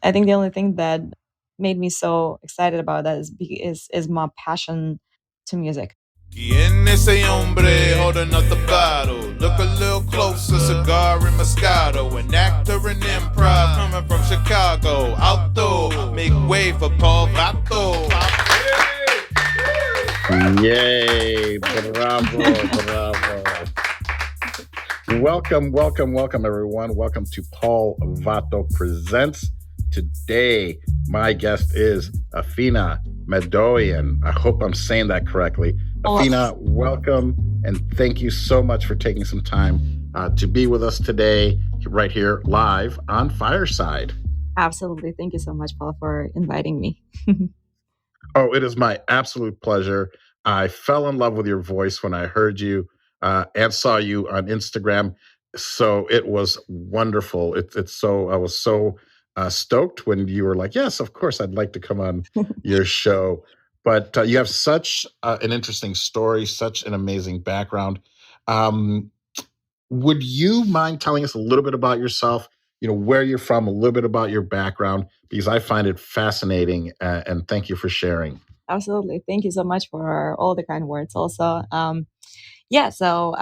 I think the only thing that made me so excited about that is my passion to music. ¿Quién es ese hombre holding up the bottle? Look a little closer, cigar and Moscato. An actor in improv coming from Chicago. Outdoor, make way for Paul Vato. Yay! Bravo. Welcome, everyone. Welcome to Paul Vato Presents. Today, my guest is Afina Madoian. I hope I'm saying that correctly. Afina, welcome, and thank you so much for taking some time to be with us today, right here, live on Fireside. Absolutely. Thank you so much, Paul, for inviting me. Oh, it is my absolute pleasure. I fell in love with your voice when I heard you and saw you on Instagram. So it was wonderful. I was so stoked when you were like, yes, of course, I'd like to come on your show. But you have such an interesting story, such an amazing background. Would you mind telling us a little bit about yourself? Where you're from, a little bit about your background, because I find it fascinating. And thank you for sharing. Absolutely. Thank you so much for all the kind words also. So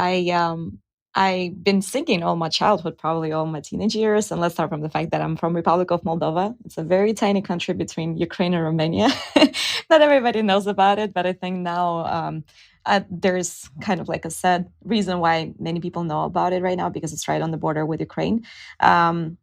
I've been singing all my childhood, probably all my teenage years. And let's start from the fact that I'm from Republic of Moldova. It's a very tiny country between Ukraine and Romania. Not everybody knows about it, but I think now there's kind of like a sad reason why many people know about it right now, because it's right on the border with Ukraine. So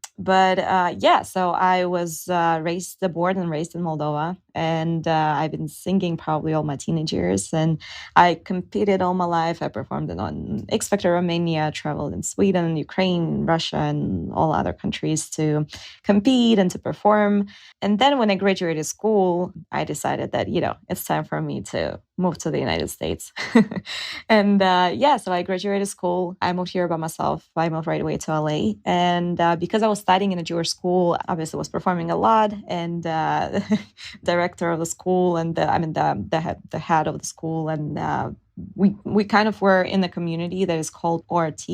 I was born and raised in Moldova, and I've been singing probably all my teenage years. And I competed all my life. I performed on X Factor Romania, traveled in Sweden, Ukraine, Russia, and all other countries to compete and to perform. And then when I graduated school, I decided that, it's time for me to move to the United States. And so I graduated school. I moved here by myself. I moved right away to LA. And because I was studying in a Jewish school, obviously was performing a lot. And director of the school and the head of the school, and we kind of were in a community that is called ORT,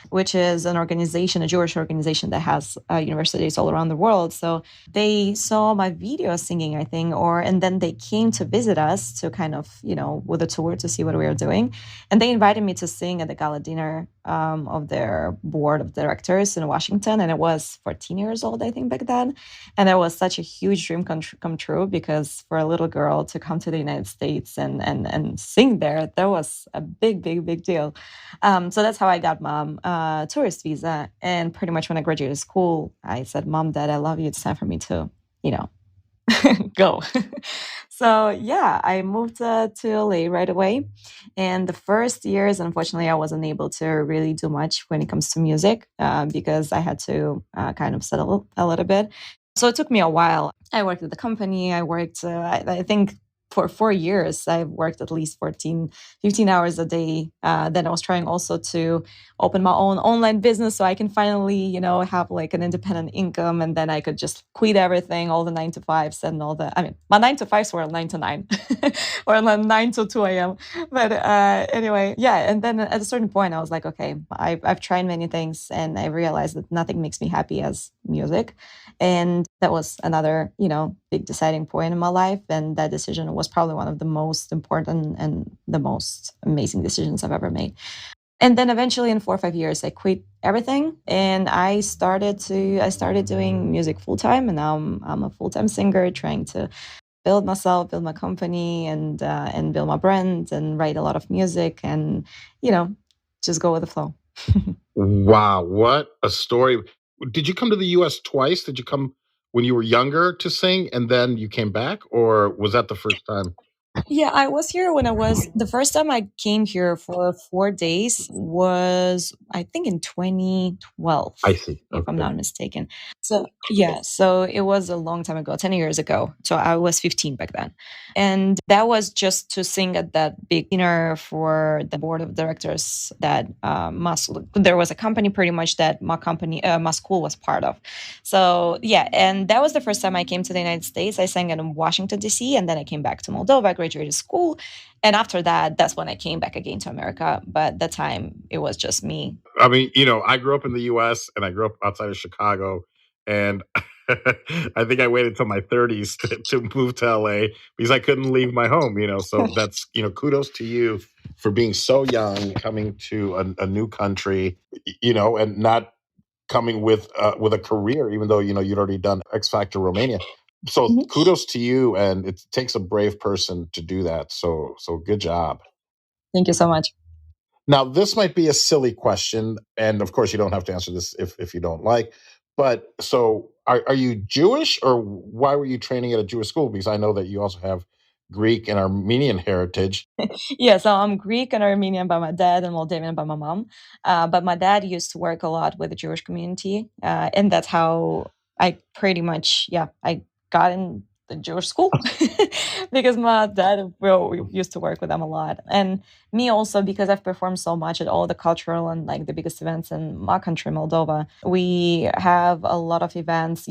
which is an organization, a Jewish organization that has universities all around the world. So they saw my video singing, I think, and then they came to visit us to kind of, with a tour to see what we were doing. And they invited me to sing at the gala dinner of their board of directors in Washington. And I was 14 years old, I think, back then. And that was such a huge dream come true, because for a little girl to come to the United States and sing there, that was a big deal. So that's how I got my tourist visa. And pretty much when I graduated school, I said, Mom, Dad, I love you. It's time for me to, go. So I moved to LA right away. And the first years, unfortunately, I wasn't able to really do much when it comes to music because I had to kind of settle a little bit. So it took me a while. I worked at the company. I worked, I think, for 4 years, I've worked at least 15 hours a day. Then I was trying also to open my own online business so I can finally, have like an independent income. And then I could just quit everything, all the 9 to 5s and my 9 to 5s were 9 to 9 or 9 to 2 a.m. But anyway, and then at a certain point, I was like, okay, I've tried many things and I realized that nothing makes me happy as music. And that was another, big deciding point in my life. And that decision was probably one of the most important and the most amazing decisions I've ever made. And then eventually in 4 or 5 years, I quit everything and I started doing music full time. And now I'm a full-time singer trying to build myself, build my company and build my brand and write a lot of music and, just go with the flow. Wow, what a story. Did you come to the US twice? Did you come when you were younger to sing and then you came back, or was that the first time? Yeah, I was here when the first time I came here for 4 days was, I think, in 2012, I see. if I'm not mistaken. So it was a long time ago, 10 years ago. So I was 15 back then. And that was just to sing at that big dinner for the board of directors that there was a company pretty much that my school was part of. So and that was the first time I came to the United States. I sang in Washington, D.C., and then I came back to Moldova, graduated school. And after that, that's when I came back again to America. But that time, it was just me. I mean, I grew up in the US and I grew up outside of Chicago. And I think I waited till my 30s to move to LA because I couldn't leave my home, So that's, kudos to you for being so young, coming to a new country, and not coming with a career, even though you'd already done X Factor Romania. So Mhm. kudos to you, and it takes a brave person to do that. So good job. Thank you so much. Now, this might be a silly question, and of course, you don't have to answer this if you don't like. But so, are you Jewish, or why were you training at a Jewish school? Because I know that you also have Greek and Armenian heritage. Yeah, so I'm Greek and Armenian by my dad and Moldavian by my mom. But my dad used to work a lot with the Jewish community. And that's how I pretty much, yeah, I got in the Jewish school because my dad we used to work with them a lot. And me also, because I've performed so much at all the cultural and like the biggest events in my country, Moldova. We have a lot of events,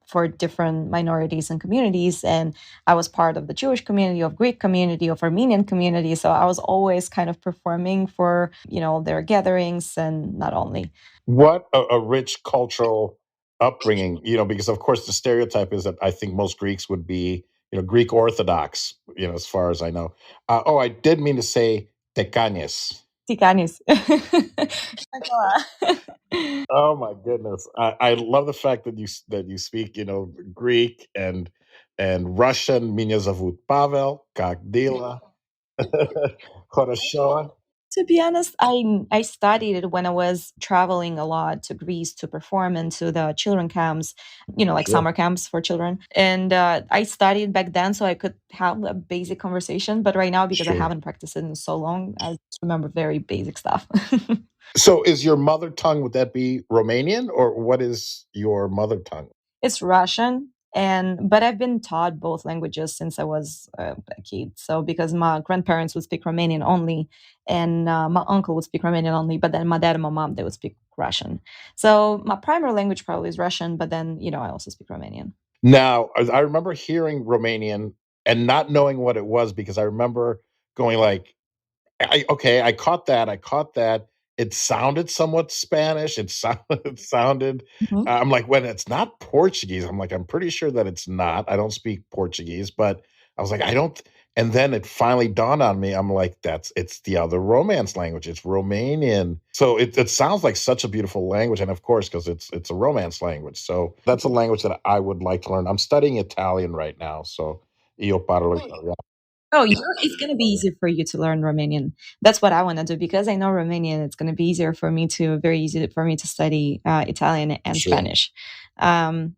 for different minorities and communities. And I was part of the Jewish community, of Greek community, of Armenian community. So I was always kind of performing for, their gatherings and not only. What a rich cultural upbringing, because of course the stereotype is that I think most Greeks would be, Greek Orthodox, as far as I know. I did mean to say tekanis. Tikanis. Oh my goodness! I love the fact that you speak, Greek and Russian. Меня зовут Pavel. Как дела? Хорошо. To be honest, I studied it when I was traveling a lot to Greece to perform into the children camps, like Sure. summer camps for children. And I studied back then so I could have a basic conversation. But right now, because I Sure. haven't practiced it in so long, I just remember very basic stuff. So, is your mother tongue? Would that be Romanian, or what is your mother tongue? It's Russian, but I've been taught both languages since I was a kid. So because my grandparents would speak Romanian only, and my uncle would speak Romanian only, but then my dad and my mom they would speak Russian. So my primary language probably is Russian, but then I also speak Romanian. Now, I remember hearing Romanian and not knowing what it was because I remember going like, okay, I caught that. I caught that. It sounded somewhat Spanish. It sounded. Mhm. I'm like, when it's not Portuguese, I'm like, I'm pretty sure that it's not. I don't speak Portuguese, but I was like, I don't. And then it finally dawned on me. I'm like, it's the other Romance language. It's Romanian. So it sounds like such a beautiful language, and of course, because it's a Romance language. So that's a language that I would like to learn. I'm studying Italian right now, so io parlo italiano. Oh, it's going to be easier for you to learn Romanian. That's what I want to do because I know Romanian. It's going to be very easy for me to study Italian and Sure. Spanish. Um,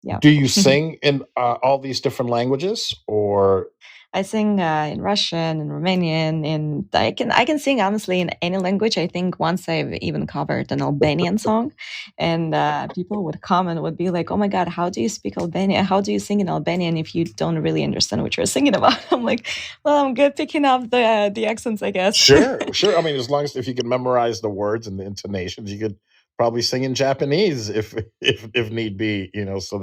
yeah. Do you sing in all these different languages, or I sing in Russian and Romanian, and I can sing honestly in any language. I think once I've even covered an Albanian song, and people would come and would be like, "Oh my God, how do you speak Albanian? How do you sing in Albanian if you don't really understand what you're singing about?" I'm like, "Well, I'm good picking up the accents, I guess." sure, sure. I mean, as long as if you can memorize the words and the intonations, you could probably sing in Japanese if need be. So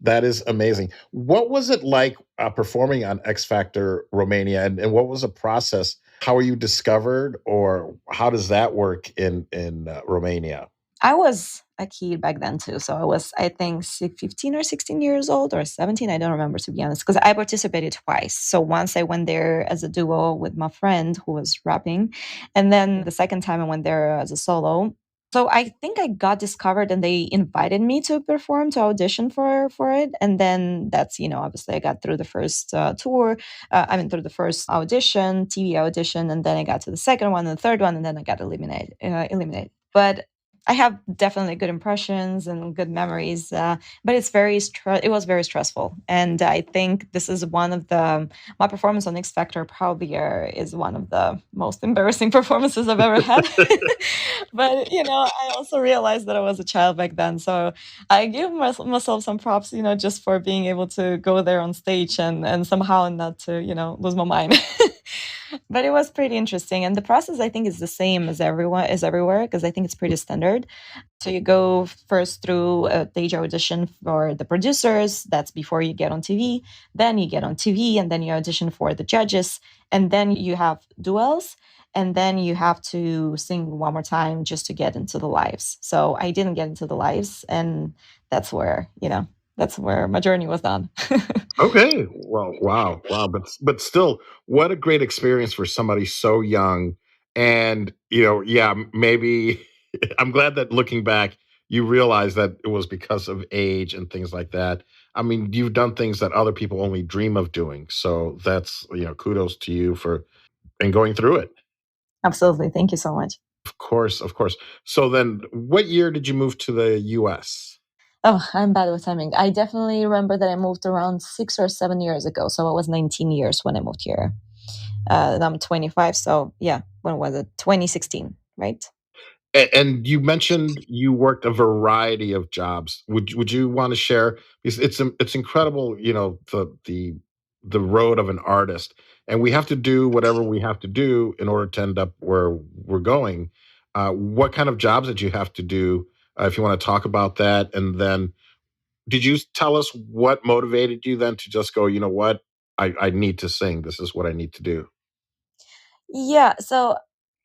that is amazing. What was it like performing on X Factor Romania, and what was the process? How were you discovered, or how does that work in Romania? I was a kid back then too. So I was, I think, 15 or 16 years old or 17. I don't remember, to be honest, because I participated twice. So once I went there as a duo with my friend who was rapping. And then the second time I went there as a solo. So I think I got discovered and they invited me to perform, to audition for it. And then that's, obviously I got through the first tour. Through the first audition, TV audition. And then I got to the second one and the third one. And then I got eliminated. But I have definitely good impressions and good memories, but it was very stressful, and I think this is one of my performance on X Factor probably is one of the most embarrassing performances I've ever had. But I also realized that I was a child back then, so I give myself some props, just for being able to go there on stage and somehow not to lose my mind. But it was pretty interesting, and the process I think is the same as everywhere because I think it's pretty standard. So you go first through a stage audition for the producers. That's before you get on TV. Then you get on TV, and then you audition for the judges, and then you have duels. and then you have to sing one more time just to get into the lives. So I didn't get into the lives, and that's where, that's where my journey was done. Okay. Well, wow, wow. But still, what a great experience for somebody so young. And yeah, maybe I'm glad that looking back, you realize that it was because of age and things like that. I mean, you've done things that other people only dream of doing. So that's kudos to you for and going through it. Absolutely. Thank you so much. Of course, of course. So then, what year did you move to the U.S.? Oh, I'm bad with timing. I definitely remember that I moved around 6 or 7 years ago. So it was 19 years when I moved here. And I'm 25. So yeah, when was it? 2016, right? And you mentioned you worked a variety of jobs. Would you want to share? Because it's incredible, the road of an artist, and we have to do whatever we have to do in order to end up where we're going. What kind of jobs did you have to do? If you want to talk about that, and then did you tell us what motivated you then to just go? You know what? I need to sing. This is what I need to do. Yeah, so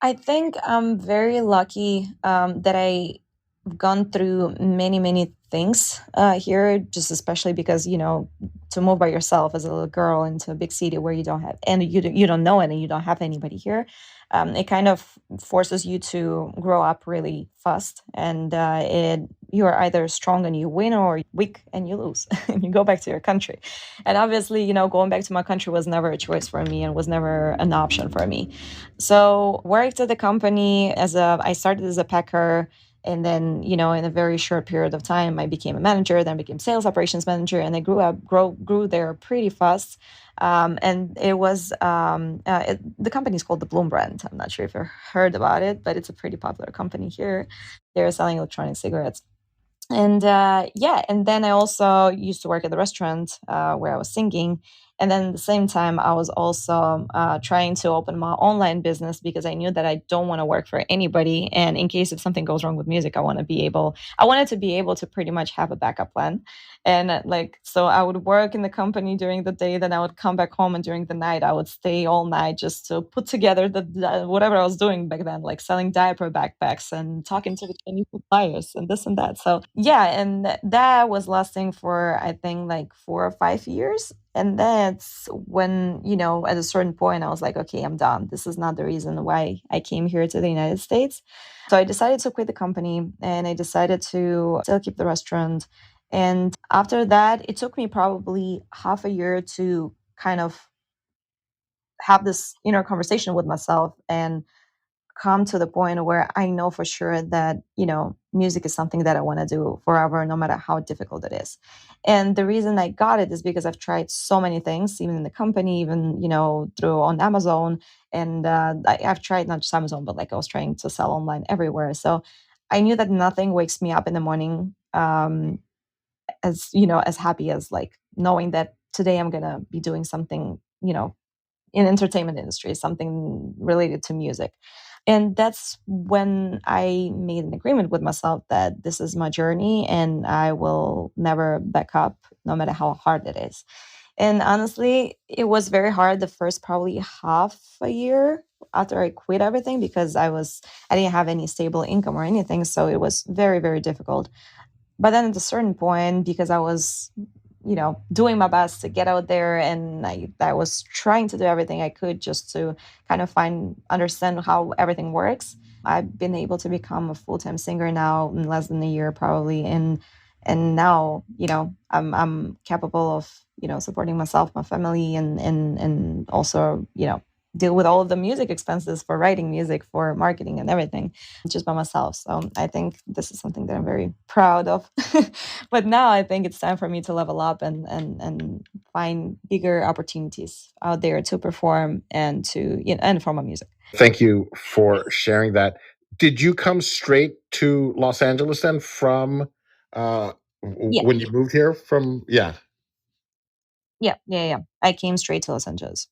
I think I'm very lucky that I've gone through many, many things here, just especially because, to move by yourself as a little girl into a big city where you don't have, and you don't know any, you don't have anybody here. It kind of forces you to grow up really fast, and you are either strong and you win, or weak and you lose and you go back to your country. And obviously, going back to my country was never a choice for me and was never an option for me. So worked at the company I started as a packer, and then, in a very short period of time, I became a manager, then became sales operations manager, and I grew there pretty fast. And it was the company is called the Bloom brand. I'm not sure if you've heard about it, but it's a pretty popular company here. They're selling electronic cigarettes. And yeah, and then I also used to work at the restaurant where I was singing. And then at the same time, I was also trying to open my online business because I knew that I don't want to work for anybody. And in case if something goes wrong with music, I wanted to be able to pretty much have a backup plan. And so I would work in the company during the day, then I would come back home, and during the night, I would stay all night just to put together whatever I was doing back then, like selling diaper backpacks and talking to the Chinese suppliers and this and that. So yeah, and that was lasting for, I think, like 4 or 5 years. And that's when, at a certain point, I was like, okay, I'm done. This is not the reason why I came here to the United States. So I decided to quit the company, and I decided to still keep the restaurant. And after that, it took me probably half a year to kind of have this inner conversation with myself and come to the point where I know for sure that, music is something that I want to do forever, no matter how difficult it is. And the reason I got it is because I've tried so many things, even in the company, even, through on Amazon. And I've tried not just Amazon, but like I was trying to sell online everywhere. So I knew that nothing wakes me up in the morning as happy as like knowing that today I'm going to be doing something, in entertainment industry, something related to music. And that's when I made an agreement with myself that this is my journey and I will never back up, no matter how hard it is. And honestly, it was very hard the first probably half a year after I quit everything, because I didn't have any stable income or anything. So it was very, very difficult. But then at a certain point, because I was, doing my best to get out there, and I was trying to do everything I could just to kind of understand how everything works. I've been able to become a full-time singer now in less than a year, probably. And now, I'm capable of, supporting myself, my family, and also, deal with all of the music expenses for writing music, for marketing and everything, just by myself. So I think this is something that I'm very proud of. But now I think it's time for me to level up and find bigger opportunities out there to perform and to, and for my music. Thank you for sharing that. Did you come straight to Los Angeles then from Yeah, when you moved here from? Yeah. yeah. I came straight to Los Angeles.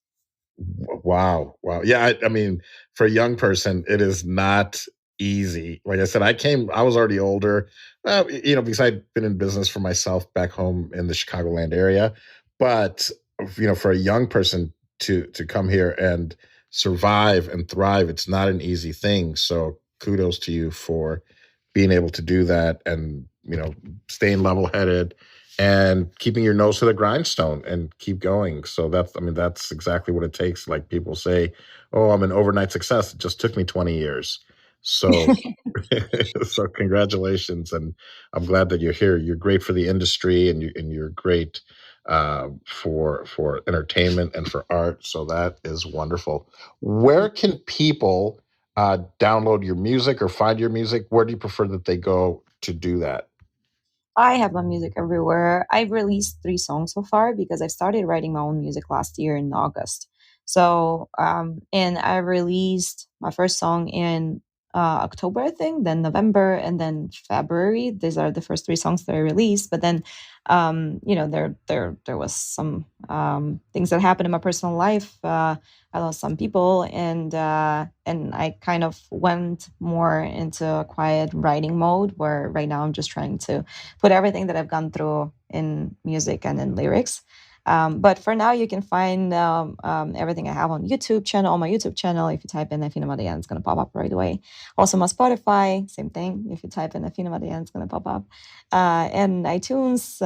Wow. Wow. Yeah. I mean, for a young person, it is not easy. Like I said, I was already older, because I'd been in business for myself back home in the Chicagoland area. But, for a young person to come here and survive and thrive. It's not an easy thing. So kudos to you for being able to do that, and staying level headed and keeping your nose to the grindstone and keep going. So that's exactly what it takes. Like people say, oh, I'm an overnight success. It just took me 20 years. So so congratulations, and I'm glad that you're here. You're great for the industry, and you're great for entertainment and for art. So that is wonderful. Where can people download your music or find your music? Where do you prefer that they go to do that? I have my music everywhere. I've released 3 songs so far because I started writing my own music last year in August. So, and I released my first song in October, I think, then November, and then February. These are the first 3 songs that I released. But then, there was some things that happened in my personal life. I lost some people, and I kind of went more into a quiet writing mode, where right now I'm just trying to put everything that I've gone through in music and in lyrics. But for now, you can find everything I have on my YouTube channel. If you type in Afina Madoian, it's going to pop up right away. Also, my Spotify, same thing. If you type in Afina Madoian, it's going to pop up. And iTunes,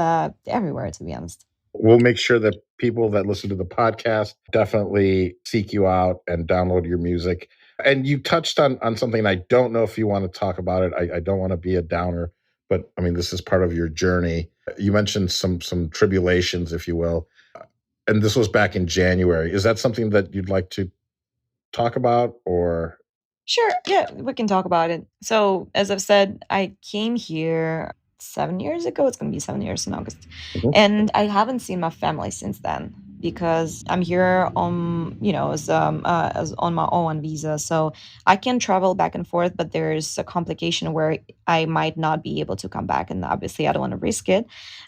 everywhere, to be honest. We'll make sure that people that listen to the podcast definitely seek you out and download your music. And you touched on something. I don't know if you want to talk about it. I don't want to be a downer, but I mean, this is part of your journey. You mentioned some tribulations, if you will, and this was back in January. Is that something that you'd like to talk about, or? Sure. Yeah, we can talk about it. So, as I've said, I came here 7 years ago. It's going to be 7 years in August. Mhm. And I haven't seen my family since then because I'm here on, as on my own visa. So I can travel back and forth, but there's a complication where I might not be able to come back. And obviously, I don't want to risk it.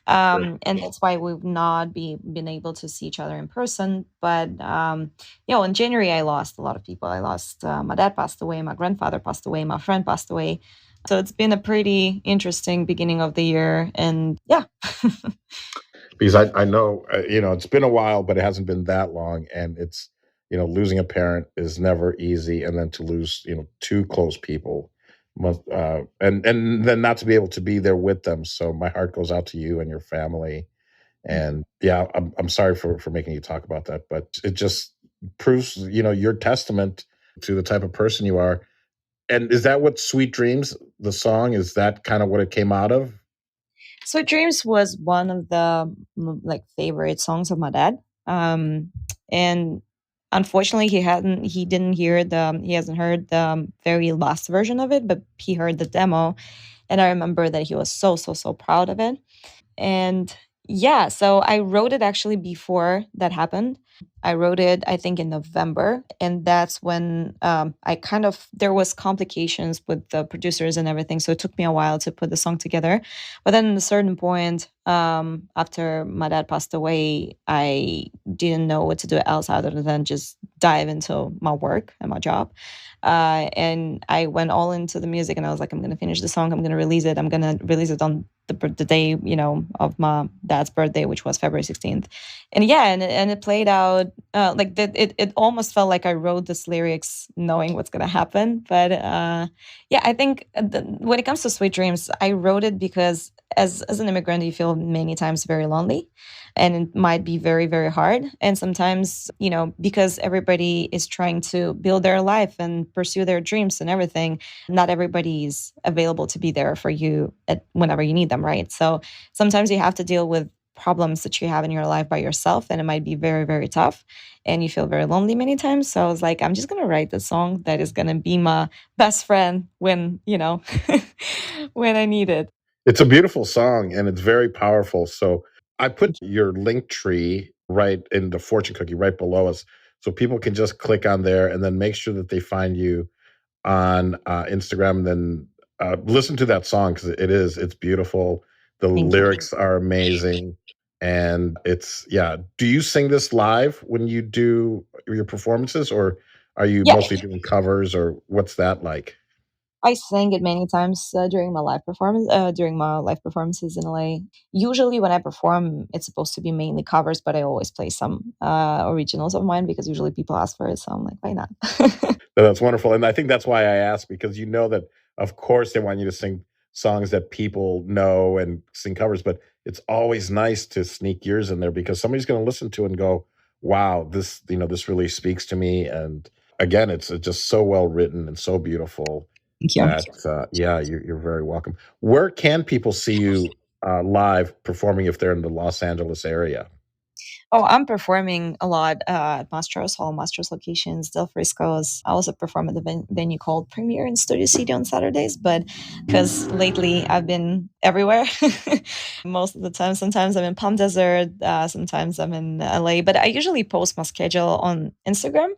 And that's why we've not been able to see each other in person. But in January, I lost a lot of people. I lost my dad passed away, my grandfather passed away, my friend passed away. So it's been a pretty interesting beginning of the year. And yeah. Because I know, it's been a while, but it hasn't been that long. And it's, losing a parent is never easy. And then to lose, two close people and then not to be able to be there with them. So my heart goes out to you and your family. And yeah, I'm sorry for making you talk about that, but it just proves, your testament to the type of person you are. And is that what Sweet Dreams, the song, is that kind of what it came out of? Sweet Dreams was one of the favorite songs of my dad. And unfortunately he hasn't heard the very last version of it, but he heard the demo. And I remember that he was so, so, so proud of it. And yeah, so I wrote it actually before that happened. I wrote it, I think, in November, and that's when there was complications with the producers and everything, so it took me a while to put the song together. But then at a certain point, after my dad passed away, I didn't know what to do else other than just dive into my work and my job. And I went all into the music, and I was like, I'm going to finish the song. I'm going to release it. I'm going to release it on the day, of my dad's birthday, which was February 16th. And yeah, and it played out like that. It almost felt like I wrote this lyrics knowing what's going to happen. But yeah, I think when it comes to Sweet Dreams, I wrote it because as an immigrant, you feel many times very lonely, and it might be very, very hard. And sometimes, because everybody is trying to build their life and pursue their dreams and everything, not everybody is available to be there for you whenever you need them, right? So sometimes you have to deal with problems that you have in your life by yourself, and it might be very, very tough, and you feel very lonely many times. So I was like, I'm just going to write the song that is going to be my best friend when, when I need it. It's a beautiful song and it's very powerful. So I put your link tree right in the fortune cookie right below us, so people can just click on there and then make sure that they find you on Instagram, and then listen to that song because it's beautiful. The Thank you. lyrics are amazing, and it's yeah. Do you sing this live when you do your performances, or are you Yeah. mostly doing covers, or what's that like? I sang it many times during my live performances in LA. Usually, when I perform, it's supposed to be mainly covers, but I always play some originals of mine because usually people ask for it. So I'm like, why not? That's wonderful, and I think that's why I asked because you know that, of course, they want you to sing songs that people know and sing covers, but it's always nice to sneak yours in there because somebody's going to listen to it and go, "Wow, this this really speaks to me." And again, it's just so well written and so beautiful Thank you. that yeah, you're very welcome. Where can people see you live performing if they're in the Los Angeles area? Oh, I'm performing a lot at Mastro's, all Mastro's locations, Del Frisco's. I also perform at the venue called Premiere in Studio City on Saturdays, but because lately I've been everywhere most of the time. Sometimes I'm in Palm Desert, sometimes I'm in LA, but I usually post my schedule on Instagram.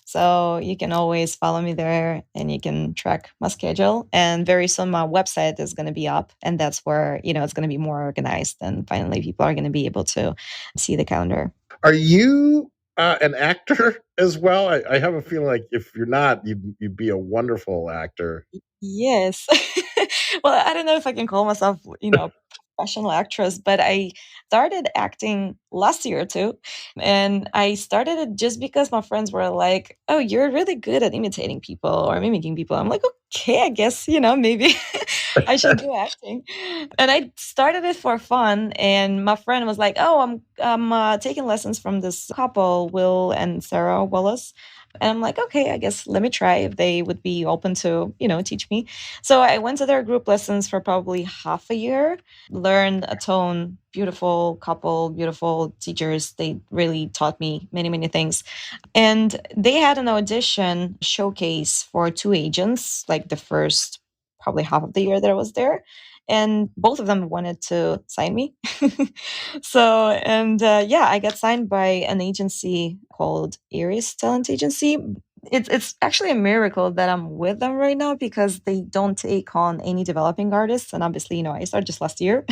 So you can always follow me there and you can track my schedule. And very soon my website is going to be up. And that's where, it's going to be more organized. And finally, people are going to be able to see the calendar. Are you an actor as well? I have a feeling like if you're not, you'd be a wonderful actor. Yes. Well, I don't know if I can call myself, professional actress, but I started acting last year too. And I started it just because my friends were like, "Oh, you're really good at imitating people or mimicking people." I'm like, "Okay, I guess, maybe I should do acting." And I started it for fun, and my friend was like, "Oh, I'm taking lessons from this couple, Will and Sarah Wallace." And I'm like, okay, I guess let me try if they would be open to, teach me. So I went to their group lessons for probably half a year, learned a tone, beautiful couple, beautiful teachers. They really taught me many, many things. And they had an audition showcase for two agents, like the first probably half of the year that I was there. And both of them wanted to sign me. Yeah, I got signed by an agency called Iris Talent Agency. It's actually a miracle that I'm with them right now because they don't take on any developing artists. And obviously, I started just last year.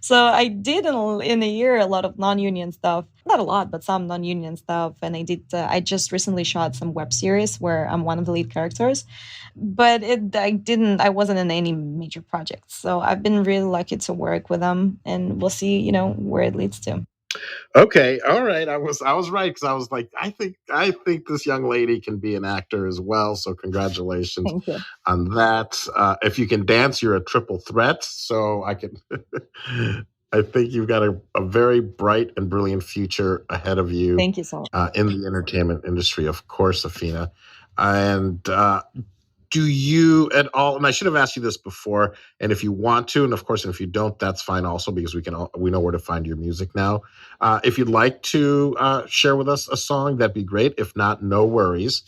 So I did in a year a lot of non-union stuff, not a lot, but some non-union stuff. And I just recently shot some web series where I'm one of the lead characters, but I wasn't in any major projects. So I've been really lucky to work with them, and we'll see, where it leads to. Okay, all right. I was right because I was like, I think this young lady can be an actor as well. So congratulations Thank you. on that. If you can dance, you're a triple threat. So I can. I think you've got a very bright and brilliant future ahead of you Thank you so much. in the entertainment industry, of course, Afina. And do you at all, and I should have asked you this before, and if you want to, and of course, and if you don't, that's fine also because we know where to find your music now. If you'd like to share with us a song, that'd be great. If not, no worries.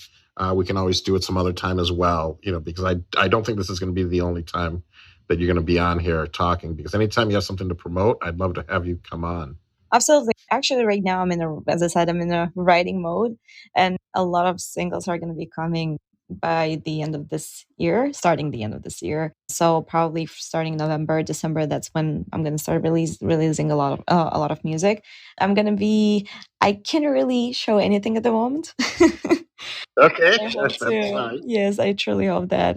We can always do it some other time as well, because I don't think this is going to be the only time that you're going to be on here talking, because anytime you have something to promote, I'd love to have you come on. Absolutely. Actually, right now as I said, I'm in a writing mode, and a lot of singles are going to be coming by the end of this year, starting the end of this year. So probably starting November, December, that's when I'm going to start releasing a lot of music. I can't really show anything at the moment. Okay, I hope that's to. fine. Yes, I truly hope that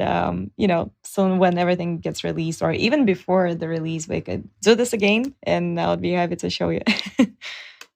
soon when everything gets released, or even before the release, we could do this again, and I'll be happy to show you.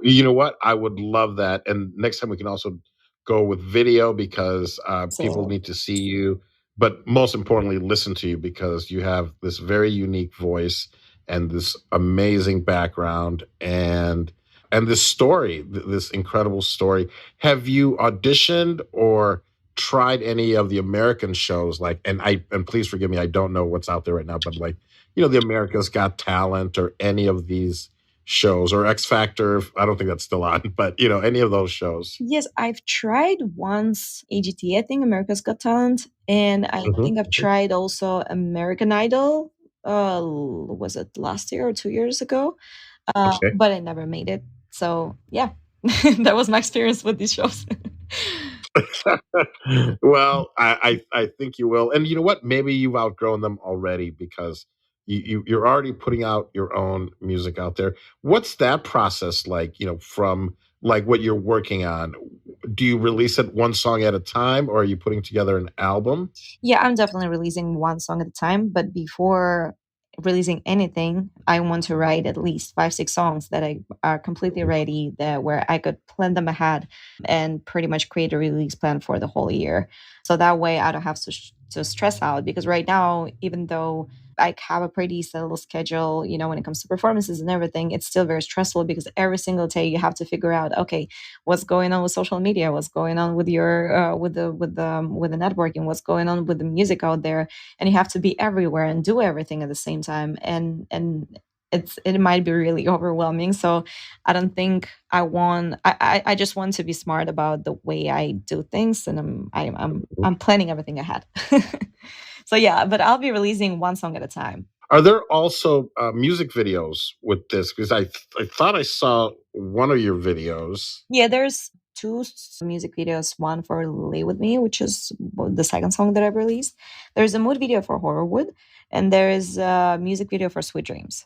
You know what? I would love that. And next time we can also go with video because people So need to see you, but most importantly, listen to you because you have this very unique voice and this amazing background and this story, this incredible story. Have you auditioned or tried any of the American shows? Like, and please forgive me, I don't know what's out there right now, but like, the America's Got Talent or any of these shows or X Factor. I don't think that's still on, but any of those shows. yes, I've tried once AGT, I think America's Got Talent, and I Mhm. think I've tried also American Idol. Was it last year or 2 years ago? Okay. But I never made it. So yeah, that was my experience with these shows. Well, I think you will, and you know what? Maybe you've outgrown them already because you're already putting out your own music out there. What's that process like? From like what you're working on. do you release it one song at a time, or are you putting together an album? Yeah, I'm definitely releasing one song at a time, but before releasing anything, I want to write at least 5, 6 songs that are completely ready, that where I could plan them ahead and pretty much create a release plan for the whole year. So that way I don't have to stress out, because right now, even though I have a pretty settled schedule, when it comes to performances and everything, it's still very stressful, because every single day you have to figure out, okay, what's going on with social media, what's going on with your with the networking, what's going on with the music out there, and you have to be everywhere and do everything at the same time, and it might be really overwhelming. So I don't think I just want to be smart about the way I do things, and I'm planning everything ahead. So yeah, but I'll be releasing one song at a time. Are there also music videos with this? Because I thought I saw one of your videos. Yeah, there's two music videos. One for "Lay With Me," which is the second song that I've released. There's a mood video for "Horrorwood," and there is a music video for "Sweet Dreams."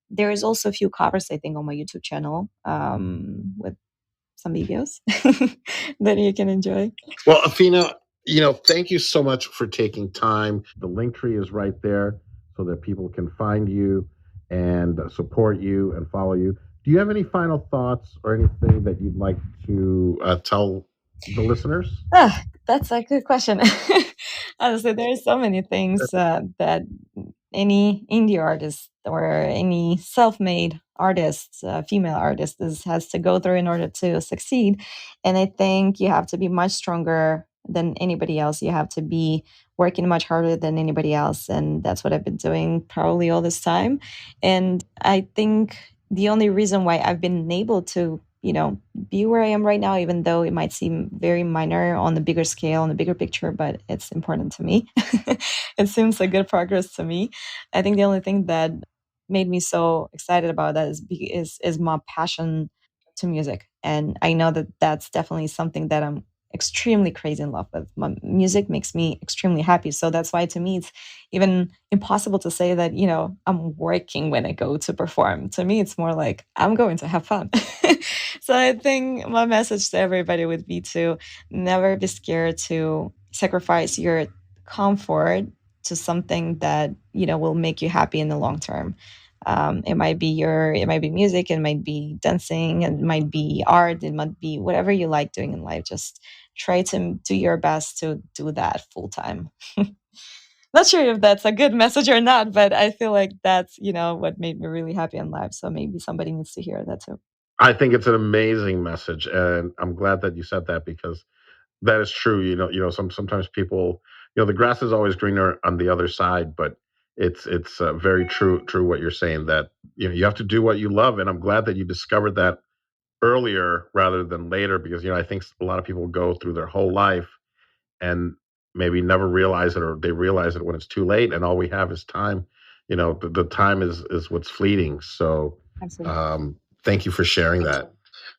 There is also a few covers, I think, on my YouTube channel, with some videos that you can enjoy. Well, Afina, thank you so much for taking time. The link tree is right there so that people can find you and support you and follow you. Do you have any final thoughts or anything that you'd like to tell the listeners? That's a good question. Honestly, there's so many things that any indie artist or any self-made artist, female artist, has to go through in order to succeed. And I think you have to be much stronger than anybody else. You have to be working much harder than anybody else. And that's what I've been doing probably all this time. And I think the only reason why I've been able to, be where I am right now, even though it might seem very minor on the bigger scale, on the bigger picture, but it's important to me. It seems like good progress to me. I think the only thing that made me so excited about that is my passion to music. And I know that that's definitely something that I'm extremely crazy in love with. My music makes me extremely happy. So that's why to me it's even impossible to say that, I'm working when I go to perform. To me, it's more like I'm going to have fun. So I think my message to everybody would be to never be scared to sacrifice your comfort to something that, will make you happy in the long term. It might be music, it might be dancing, it might be art, it might be whatever you like doing in life. Just try to do your best to do that full time. Not sure if that's a good message or not, but I feel like that's, what made me really happy in life. So maybe somebody needs to hear that too. I think it's an amazing message, and I'm glad that you said that, because that is true. Sometimes people, the grass is always greener on the other side, but it's very true what you're saying, that you have to do what you love, and I'm glad that you discovered that earlier rather than later, because I think a lot of people go through their whole life and maybe never realize it, or they realize it when it's too late, and all we have is time. The time is what's fleeting. So Absolutely. thank you for sharing that.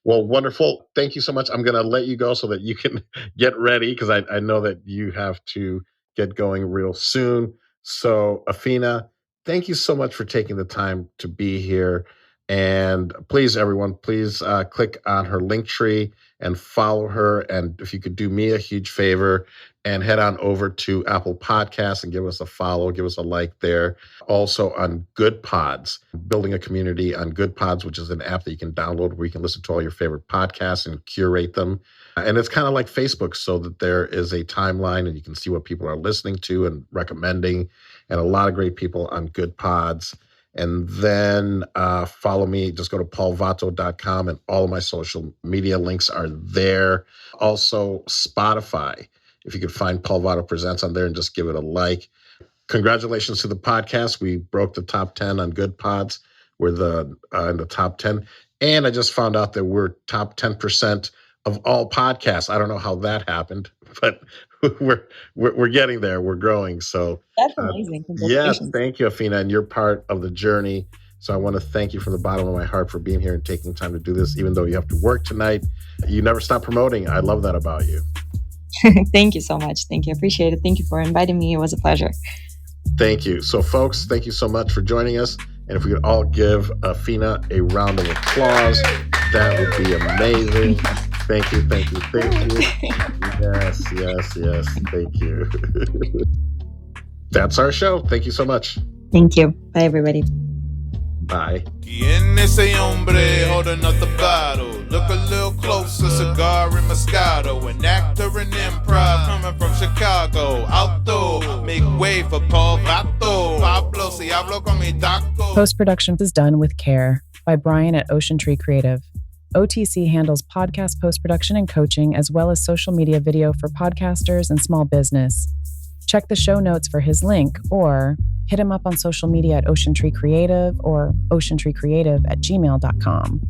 Well, wonderful. Thank you so much. I'm going to let you go so that you can get ready, because I know that you have to get going real soon. So, Afina, thank you so much for taking the time to be here. And please, everyone, please click on her link tree and follow her. And if you could do me a huge favor and head on over to Apple Podcasts and give us a follow, give us a like there. Also on Good Pods, building a community on Good Pods, which is an app that you can download where you can listen to all your favorite podcasts and curate them. And it's kind of like Facebook, so that there is a timeline and you can see what people are listening to and recommending, and a lot of great people on Good Pods. And then follow me. Just go to paulvato.com, and all of my social media links are there. Also, Spotify. If you could find Paul Vato Presents on there and just give it a like. Congratulations to the podcast. We broke the top 10 on Good Pods. We're in the top 10. And I just found out that we're top 10% of all podcasts. I don't know how that happened, but we're getting there. We're growing. So That's amazing. yes, Congratulations. thank you, Afina, and you're part of the journey. So I want to thank you from the bottom of my heart for being here and taking time to do this, even though you have to work tonight. You never stop promoting. I love that about you. Thank you so much. Thank you. Appreciate it. Thank you for inviting me. It was a pleasure. Thank you. So, folks, thank you so much for joining us. And if we could all give Afina a round of applause, that would be amazing. Thank you. Yes. Thank you. That's our show. Thank you so much. Thank you. Bye, everybody. Bye. ¿Quién es ese hombre holding up the bottle? Look a little closer, cigar and Moscato. An actor in improv coming from Chicago. Auto, make way for Paul Vato. Pablo, si hablo con mi taco. Post-production is done with care by Brian at Ocean Tree Creative. OTC handles podcast post-production and coaching, as well as social media video for podcasters and small business. Check the show notes for his link, or hit him up on social media at Ocean Tree Creative or oceantreecreative@gmail.com.